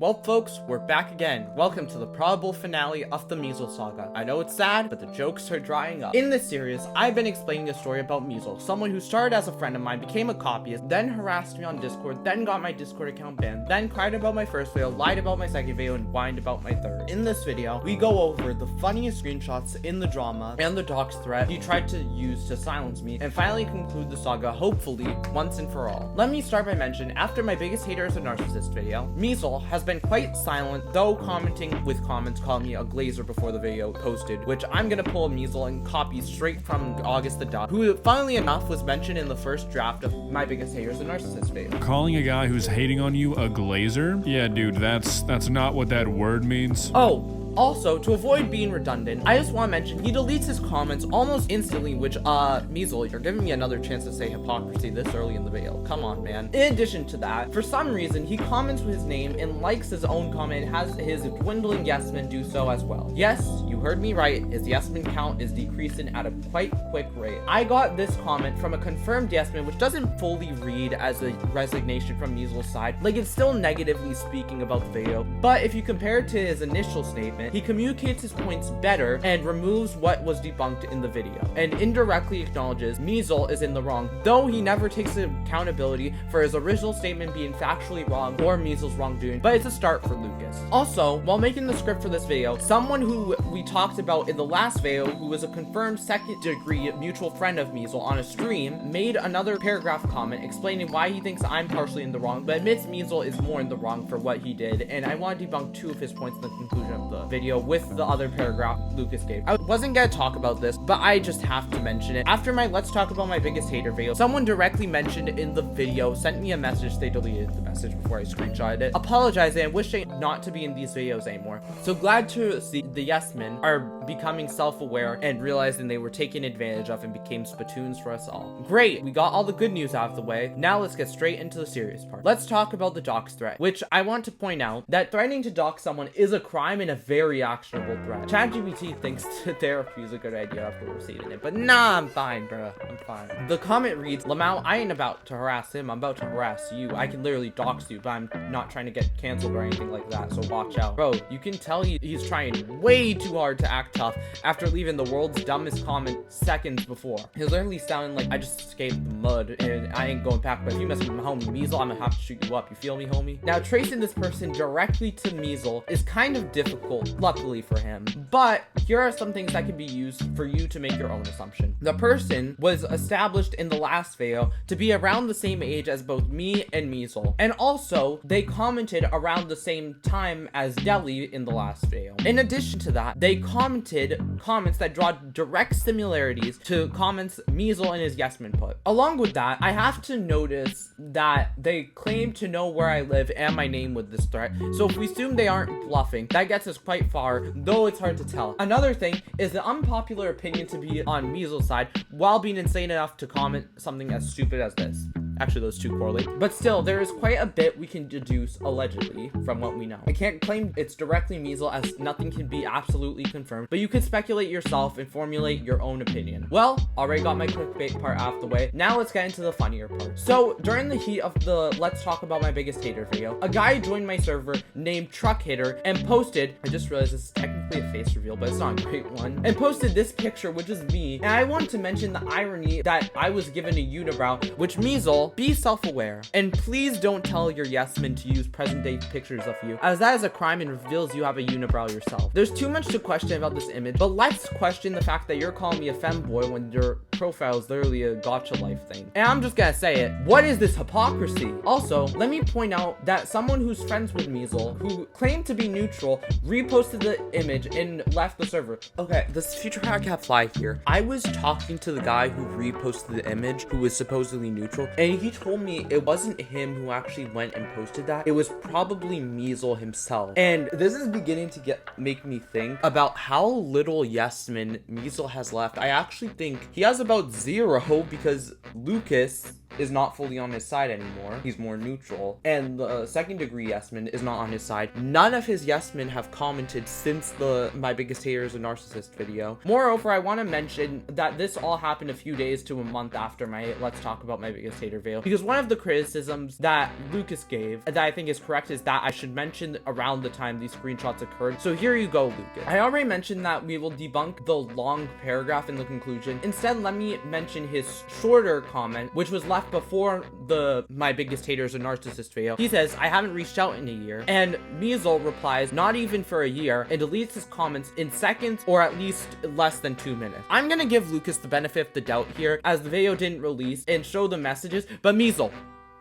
Well, folks, we're back again. Welcome to the probable finale of the Measle saga. I know it's sad, but the jokes are drying up. In this series, I've been explaining a story about Measle, someone who started as a friend of mine, became a copyist, then harassed me on Discord, then got my Discord account banned, then cried about my first video, lied about my second video, and whined about my third. In this video, we go over the funniest screenshots in the drama and the dox threat he tried to use to silence me, and finally conclude the saga, hopefully, once and for all. Let me start by mentioning, after my biggest hater is a narcissist video, Measle has been quite silent, though commenting with comments calling me a glazer before the video posted, which I'm gonna pull a Measle and copy straight from August the Duck, who funnily enough was mentioned in the first draft of my biggest haters a narcissist video. Calling a guy who's hating on you a glazer? Yeah, dude, that's not what that word means. Oh, also, to avoid being redundant, I just want to mention he deletes his comments almost instantly, which, Measle, you're giving me another chance to say hypocrisy this early in the video. Come on, man. In addition to that, for some reason, he comments with his name and likes his own comment and has his dwindling yes-men do so as well. Yes, you heard me right, his yes-men count is decreasing at a quite quick rate. I got this comment from a confirmed yes-man, which doesn't fully read as a resignation from Measle's side. Like, it's still negatively speaking about the video, but if you compare it to his initial statement, he communicates his points better and removes what was debunked in the video, and indirectly acknowledges Measle is in the wrong, though he never takes accountability for his original statement being factually wrong or Measle's wrongdoing, but it's a start for Lucas. Also, while making the script for this video, someone who we talked about in the last video, who was a confirmed second-degree mutual friend of Measle on a stream, made another paragraph comment explaining why he thinks I'm partially in the wrong, but admits Measle is more in the wrong for what he did, and I want to debunk two of his points in the conclusion of the video with the other paragraph Lucas gave. I wasn't gonna talk about this, but I just have to mention it. After my Let's Talk About My Biggest Hater video, someone directly mentioned in the video, sent me a message, they deleted the message before I screenshotted it, apologizing and wishing not to be in these videos anymore. So glad to see the yes men are becoming self-aware and realizing they were taken advantage of and became spittoons for us all. Great, we got all the good news out of the way. Now let's get straight into the serious part. Let's talk about the dox threat, which I want to point out that threatening to dox someone is a crime and a very actionable threat. ChatGPT thinks that therapy is a good idea after receiving it, but nah, I'm fine, bruh. I'm fine. The comment reads, Lamau, I ain't about to harass him, I'm about to harass you. I can literally dox you, but I'm not trying to get canceled or anything like that, so watch out. Bro, you can tell he's trying way too hard to act tough after leaving the world's dumbest comment seconds before. He's literally sounding like I just escaped the mud and I ain't going back, but if you mess with my homie Measle, I'm gonna have to shoot you up. You feel me, homie? Now, tracing this person directly to Measle is kind of difficult, luckily for him, but here are some things that can be used for you to make your own assumption. The person was established in the last video to be around the same age as both me and Measle, and also they commented around the same time as Deli in the last video. In addition to that, they commented comments that draw direct similarities to comments Measle and his yes-men put. Along with that, I have to notice that they claim to know where I live and my name with this threat, so if we assume they aren't bluffing, that gets us quite far, though it's hard to tell. Another thing is the unpopular opinion to be on Measle's side while being insane enough to comment something as stupid as this. Actually, those two correlate. But still, there is quite a bit we can deduce, allegedly, from what we know. I can't claim it's directly Measle as nothing can be absolutely confirmed, but you can speculate yourself and formulate your own opinion. Well, already got my clickbait part out of the way. Now let's get into the funnier part. So, during the heat of the Let's Talk About My Biggest Hater video, a guy joined my server named Truck Hitter and posted, I just realized this is technically a face reveal, but it's not a great one, and posted this picture, which is me, and I want to mention the irony that I was given a unibrow, which Measle, be self-aware, and please don't tell your yes-men to use present-day pictures of you, as that is a crime and reveals you have a unibrow yourself. There's too much to question about this image, but let's question the fact that you're calling me a femboy when your profile is literally a gotcha life thing. And I'm just gonna say it, what is this hypocrisy? Also, let me point out that someone who's friends with Measle, who claimed to be neutral, reposted the image and left the server. Okay, this future Powercatfly here. I was talking to the guy who reposted the image, who was supposedly neutral, and he told me it wasn't him who actually went and posted that. It was probably Measle himself. And this is beginning to make me think about how little yes-men Measle has left. I actually think he has about 0 because Lucas is not fully on his side anymore. He's more neutral. And the second degree yes men is not on his side. None of his yes men have commented since the My Biggest Hater is a Narcissist video. Moreover, I want to mention that this all happened a few days to a month after my Let's Talk About My Biggest Hater video, because one of the criticisms that Lucas gave that I think is correct is that I should mention around the time these screenshots occurred. So here you go, Lucas. I already mentioned that we will debunk the long paragraph in the conclusion. Instead, let me mention his shorter comment, which was left before the My Biggest Hater is a Narcissist video. He says, I haven't reached out in a year. And Measle replies, not even for a year, and deletes his comments in seconds or at least less than 2 minutes. I'm gonna give Lucas the benefit of the doubt here, as the video didn't release and show the messages, but Measle,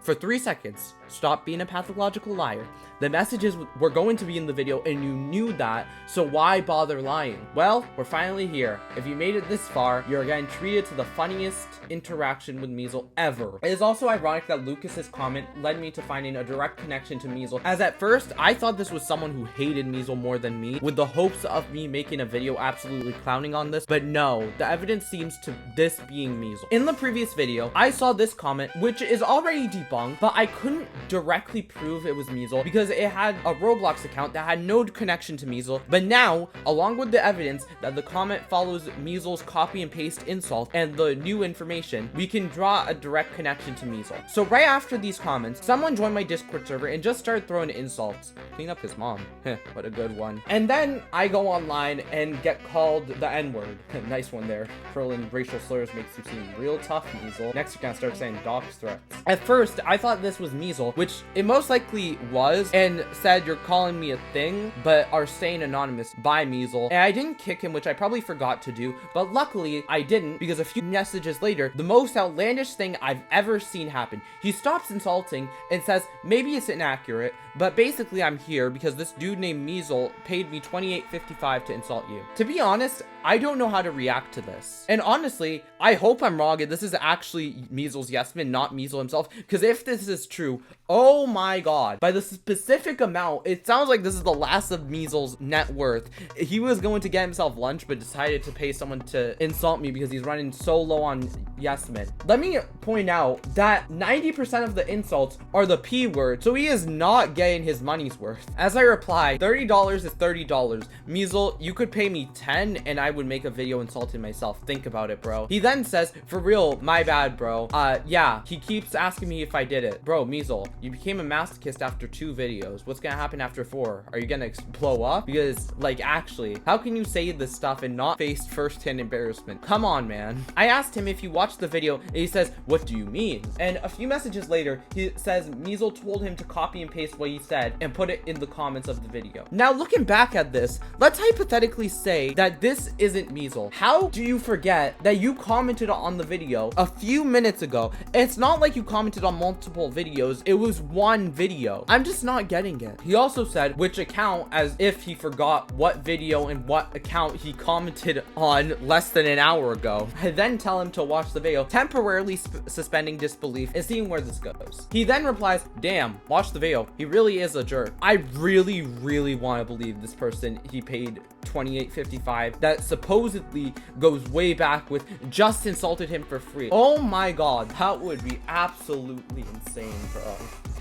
for 3 seconds, stop being a pathological liar. The messages were going to be in the video and you knew that, so why bother lying? Well, we're finally here. If you made it this far, you're getting treated to the funniest interaction with Measle ever. It is also ironic that Lucas's comment led me to finding a direct connection to Measle, as at first, I thought this was someone who hated Measle more than me, with the hopes of me making a video absolutely clowning on this, but no, the evidence seems to this being Measle. In the previous video, I saw this comment, which is already debunked, but I couldn't directly prove it was Measle because it had a Roblox account that had no connection to Measle. But now, along with the evidence that the comment follows Measle's copy and paste insult and the new information, we can draw a direct connection to Measle. So right after these comments, someone joined my Discord server and just started throwing insults. Clean up his mom. What a good one. And then I go online and get called the N-word. Nice one there. Hurling racial slurs makes you seem real tough, Measle. Next, you're gonna start saying dox threats. At first, I thought this was Measle, which it most likely was, and said you're calling me a thing, but are staying anonymous by Measle. And I didn't kick him, which I probably forgot to do, but luckily I didn't, because a few messages later, the most outlandish thing I've ever seen happen. He stops insulting and says, maybe it's inaccurate, but basically I'm here because this dude named Measle paid me $28.55 to insult you. To be honest, I don't know how to react to this. And honestly, I hope I'm wrong and this is actually Measle's yes man, not Measle himself, because if this is true, oh my god, by the specific amount, it sounds like this is the last of Measle's net worth. He was going to get himself lunch, but decided to pay someone to insult me because he's running so low on yes men. Let me point out that 90% of the insults are the P word, so he is not getting his money's worth. As I reply, $30 is $30. Measle, you could pay me 10 and I would make a video insulting myself. Think about it, bro. He then says, for real, my bad, bro. Yeah, he keeps asking me if I did it. Bro, Measle, you became a masochist after 2 videos. What's gonna happen after 4? Are you gonna blow up? Because, like, actually, how can you say this stuff and not face first-hand embarrassment? Come on, man. I asked him if he watched the video and he says, what do you mean? And a few messages later, he says Measle told him to copy and paste what he said and put it in the comments of the video. Now, looking back at this, let's hypothetically say that this isn't Measle. How do you forget that you commented on the video a few minutes ago? And it's not like you commented on multiple videos. It was one video. I'm just not getting it. He also said which account, as if he forgot what video and what account he commented on less than an hour ago. I then tell him to watch the video, temporarily suspending disbelief and seeing where this goes. He then replies, damn, watch the video. He really is a jerk. I really want to believe this person he paid $28.55 that supposedly goes way back with just insulted him for free. Oh my god, that would be absolutely insane, bro.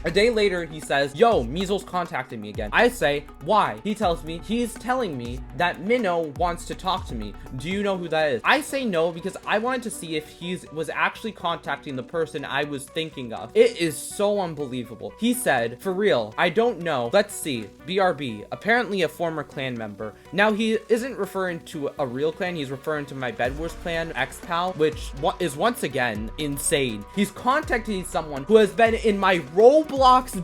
A day later, he says, yo, Measle's contacted me again. I say, why? He tells me, he's telling me that Minnow wants to talk to me. Do you know who that is? I say no because I wanted to see if he was actually contacting the person I was thinking of. It is so unbelievable. He said, for real, I don't know. Let's see. BRB, apparently a former clan member. Now, he isn't referring to a real clan. He's referring to my Bed Wars clan, XPal, which is once again insane. He's contacting someone who has been in my Roblox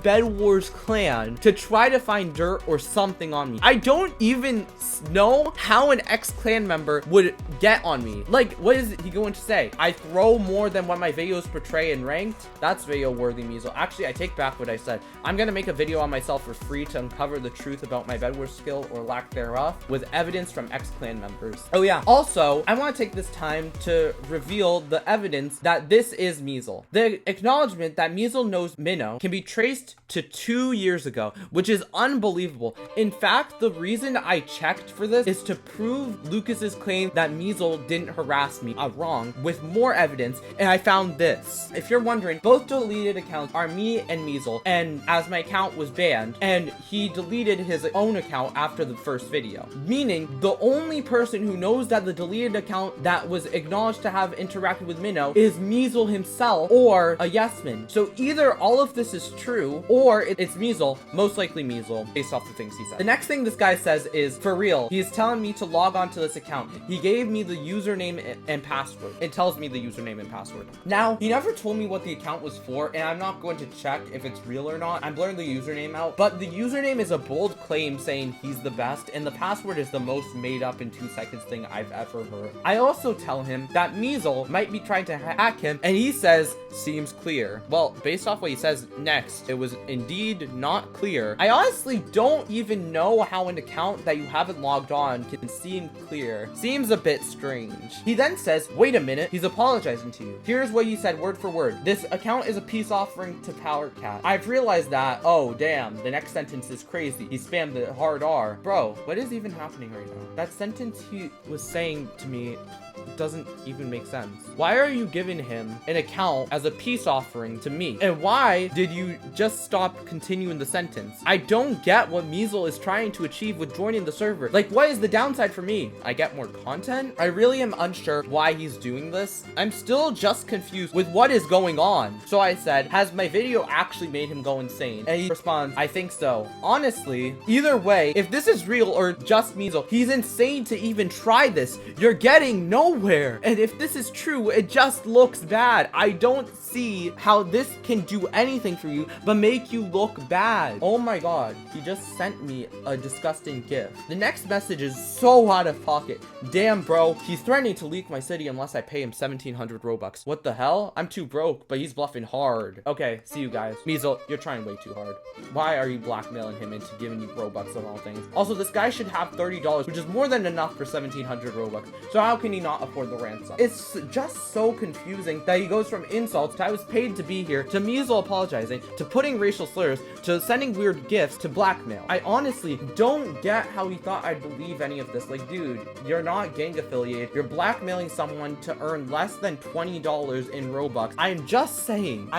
Bed Wars clan to try to find dirt or something on me. I don't even know how an ex-clan member would get on me. Like, what is he going to say? I throw more than what my videos portray in ranked? That's video worthy, Measle. Actually, I take back what I said. I'm gonna make a video on myself for free to uncover the truth about my Bed Wars skill or lack thereof with evidence from ex-clan members. Oh yeah, also, I want to take this time to reveal the evidence that this is Measle. The acknowledgement that Measle knows Minnow can be be traced to 2 years ago, which is unbelievable. In fact, the reason I checked for this is to prove Lucas's claim that Measle didn't harass me wrong with more evidence, and I found this. If you're wondering, both deleted accounts are me and Measle, and as my account was banned, and he deleted his own account after the first video, meaning the only person who knows that the deleted account that was acknowledged to have interacted with Minnow is Measle himself or a Yesman. So either all of this is true or it's Measle, most likely Measle, based off the things he said. The next thing this guy says is, for real, he's telling me to log on to this account. He gave me the username and password. It tells me the username and password. Now, he never told me what the account was for, and I'm not going to check if it's real or not. I'm blurring the username out, but the username is a bold claim saying he's the best, and the password is the most made up in 2 seconds thing I've ever heard. I also tell him that Measle might be trying to hack him, and he says, seems clear. Well, based off what he says next, it was indeed not clear. I honestly don't even know how an account that you haven't logged on can seem clear. Seems a bit strange. He then says, wait a minute, he's apologizing to you. Here's what he said word for word. This account is a peace offering to Powercat. I've realized that, oh damn, the next sentence is crazy. He spammed the hard R. Bro, what is even happening right now? That sentence he was saying to me doesn't even make sense. Why are you giving him an account as a peace offering to me? And why did you just stop continuing the sentence? I don't get what Measle is trying to achieve with joining the server. Like, what is the downside for me? I get more content? I really am unsure why he's doing this. I'm still just confused with what is going on. So I said, has my video actually made him go insane? And he responds, I think so. Honestly, either way, if this is real or just Measle, he's insane to even try this. You're getting nowhere. And if this is true, it just looks bad. I don't see how this can do anything for you but make you look bad. Oh my god, he just sent me a disgusting gift. The next message is so out of pocket. Damn bro, he's threatening to leak my city unless I pay him 1700 Robux. What the hell? I'm too broke, but he's bluffing hard. Okay, see you guys. Measle, you're trying way too hard. Why are you blackmailing him into giving you Robux of all things? Also, this guy should have $30, which is more than enough for 1700 Robux. So how can he not afford the ransom? It's just so confusing that he goes from insults to I was paid to be here, to Measle apologizing, to putting racial slurs, to sending weird gifts, to blackmail. I honestly don't get how he thought I'd believe any of this. Like, dude, you're not gang affiliated. You're blackmailing someone to earn less than $20 in Robux. I'm just saying.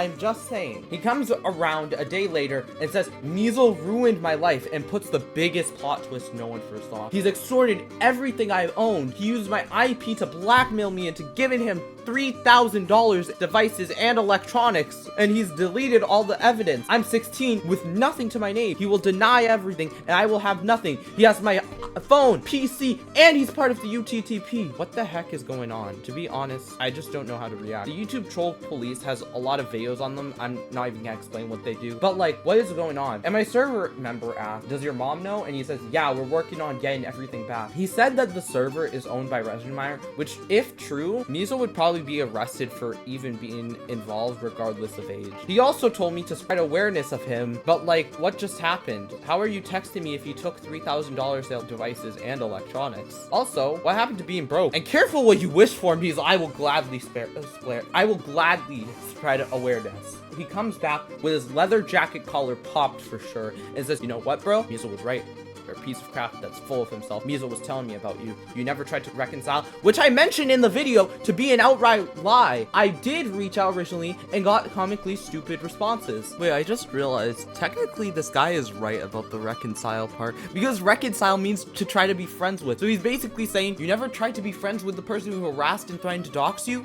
He comes around a day later and says, Measle ruined my life, and puts the biggest plot twist no one first saw. He's extorted everything I've owned. He used my IP to blackmail me into giving him $3,000 devices and electronics, and he's deleted all the evidence. I'm 16 with nothing to my name. He will deny everything and I will have nothing. He has my phone, PC, and he's part of the UTTP. What the heck is going on? To be honest, I just don't know how to react. The YouTube troll police has a lot of videos on them. I'm not even gonna explain what they do, but like, what is going on? And my server member asked, does your mom know? And he says, yeah, we're working on getting everything back. He said that the server is owned by Regenmeyer, which if true, Measle would probably be arrested for even being involved regardless of age. He also told me to spread awareness of him, but like, what just happened? How are you texting me if you took $3,000 of devices and electronics? Also, what happened to being broke? And careful what you wish for, Measle. I will gladly spread awareness. He comes back with his leather jacket collar popped for sure and says, you know what, bro? Measle was right. You're a piece of crap that's full of himself. Measle was telling me about you. You never tried to reconcile, which I mentioned in the video to be an outright lie. I did reach out originally and got comically stupid responses. Wait, I just realized technically this guy is right about the reconcile part, because reconcile means to try to be friends with. So he's basically saying you never tried to be friends with the person who harassed and threatened to dox you?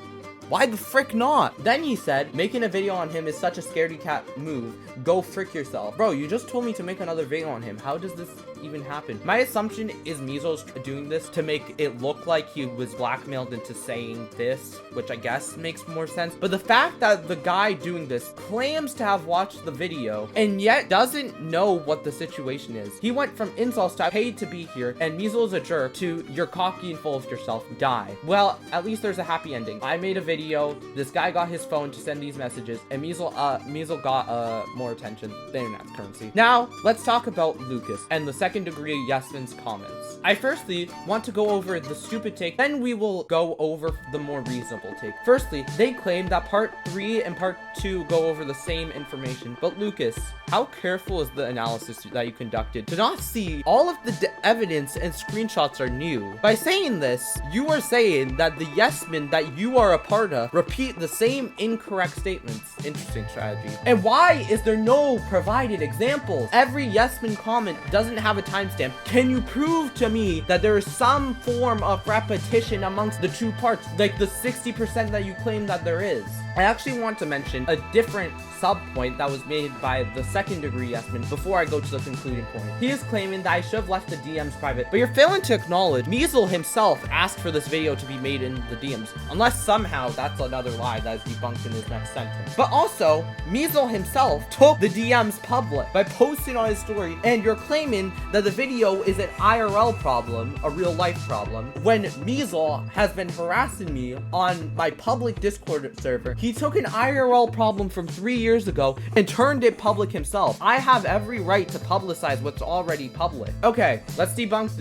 Why the frick not? Then he said, making a video on him is such a scaredy cat move. Go frick yourself. Bro, you just told me to make another video on him. How does this even happen? My assumption is Measle's doing this to make it look like he was blackmailed into saying this, which I guess makes more sense. But the fact that the guy doing this claims to have watched the video and yet doesn't know what the situation is. He went from insults to paid to be here and Measle's a jerk to you're cocky and full of yourself, die. Well, at least there's a happy ending. I made a video video, this guy got his phone to send these messages, and Measle got more attention than internet's currency. Now, let's talk about Lucas and the second degree Yesman's comments. I firstly want to go over the stupid take, then we will go over the more reasonable take. Firstly, they claim that part 3 and part 2 go over the same information, but Lucas, how careful is the analysis that you conducted to not see all of the evidence and screenshots are new? By saying this, you are saying that the Yesmen that you are a part of repeat the same incorrect statements. Interesting strategy. And why is there no provided examples? Every Yesman comment doesn't have a timestamp. Can you prove to me that there is some form of repetition amongst the two parts, like the 60% that you claim that there is? I actually want to mention a different sub-point that was made by the second degree Yesman before I go to the concluding point. He is claiming that I should have left the DMs private, but you're failing to acknowledge Measle himself asked for this video to be made in the DMs, unless somehow that's another lie that is debunked in his next sentence. But also, Measle himself took the DMs public by posting on his story, and you're claiming that the video is an IRL problem, a real life problem, when Measle has been harassing me on my public Discord server. He took an IRL problem from 3 years ago and turned it public himself. I have every right to publicize what's already public. Okay, let's debunk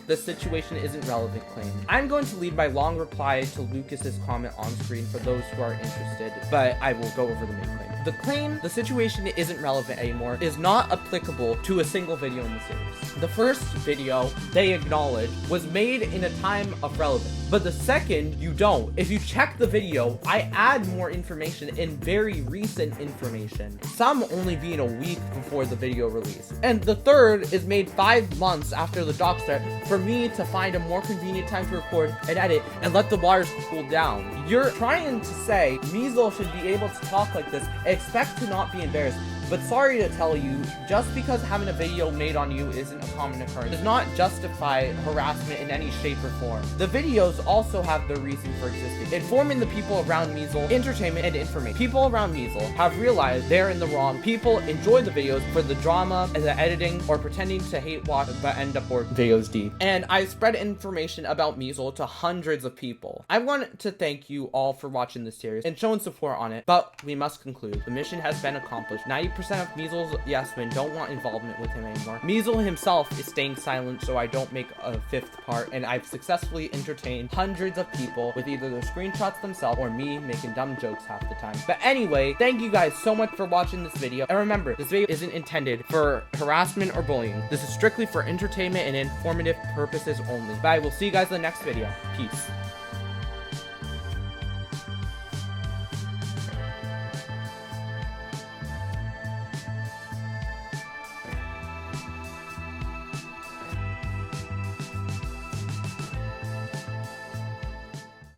the situation isn't relevant claim. I'm going to leave my long reply to Lucas's comment on screen for those who are interested, but I will go over the main claim. The claim the situation isn't relevant anymore is not applicable to a single video in the series. The first video they acknowledge was made in a time of relevance, but the second you don't. If you check the video, I add more information and very recent information, some only being a week before the video release. And the third is made 5 months after the doc start for me to find a more convenient time to record and edit and let the waters cool down. You're trying to say Measle should be able to talk like this, expect to not be embarrassed. But sorry to tell you, just because having a video made on you isn't a common occurrence does not justify harassment in any shape or form. The videos also have their reason for existing, informing the people around Measle, entertainment, and information. People around Measle have realized they're in the wrong. People enjoy the videos for the drama and the editing or pretending to hate watch but end up working videos deep. And I spread information about Measle to hundreds of people. I want to thank you all for watching this series and showing support on it, but we must conclude. The mission has been accomplished. 90% of Measle's Yesmen don't want involvement with him anymore. Measle himself is staying silent so I don't make a 5th part, and I've successfully entertained hundreds of people with either their screenshots themselves or me making dumb jokes half the time. But anyway, thank you guys so much for watching this video, and remember, this video isn't intended for harassment or bullying. This is strictly for entertainment and informative purposes only. But I will see you guys in the next video. Peace.